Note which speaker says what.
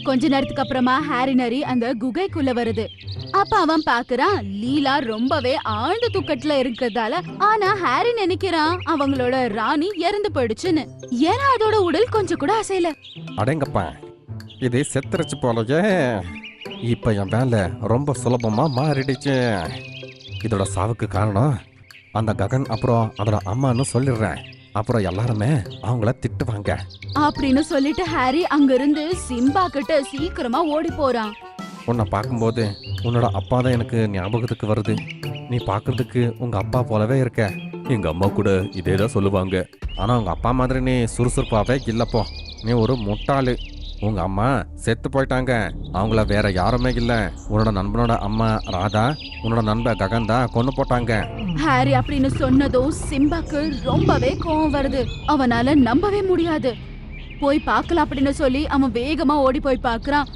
Speaker 1: கொஞ்ச நேரத்துக்கு அப்புறமா ஹாரி நரி அந்த குகைக்குள்ள வருது. அப்ப அவன் பாக்குறான் லீலா ரொம்பவே ஆழ்ந்த தூக்கத்துல இருக்கிறதால. ஆனா ஹாரி நினைக்கிறான் அவங்களோட ராணி இறந்து போயிடுச்சுன்னு. ஏன்னா அதோட உடல் கொஞ்சம் கூட அசையல.
Speaker 2: அடேங்கப்பா, இது செத்துருச்சு போலயே. இப்ப என் வேலை ரொம்ப சுலபமா மாறிடுச்சு. இதோட சாவுக்கு காரணம் அந்த ககன் அப்புறம் அதோட அம்மான்னு சொல்லிடுறேன். அப்புறம் எல்லாருமே அவங்கள திட்டுவாங்க.
Speaker 1: அப்படின்னு சொல்லிட்டு ஹாரி அங்கிருந்து சிம்பா கிட்ட சீக்கிரமா ஓடி போறான்.
Speaker 2: உன்னை பார்க்கும்போது உன்னோட அப்பா தான் எனக்கு ஞாபகத்துக்கு வருது. நீ பார்க்கறதுக்கு உங்க அப்பா போலவே இருக்க. எங்க அம்மா கூட இதே தான் சொல்லுவாங்க. ஆனா உங்க அப்பா மாதிரி நீ சுறுசுறுப்பாவே இல்லப்போ. நீ ஒரு முட்டாளு. உங்க அம்மா செத்து போயிட்டாங்க. அவங்கள வேற யாருமே இல்ல. உன்னோட நண்பனோட அம்மா ராதா, உன்னோட நண்பன் ககன் தான் கொன்னு போட்டாங்க.
Speaker 1: ஹாரி அப்படின்னு சொன்னதும் சிம்பாக்கு ரொம்பவே கோவம் வருது. அவனால நம்பவே முடியாது. போய் பார்க்கலாம் அப்படின்னு சொல்லி அவன் வேகமா ஓடி போய் பார்க்கறான்.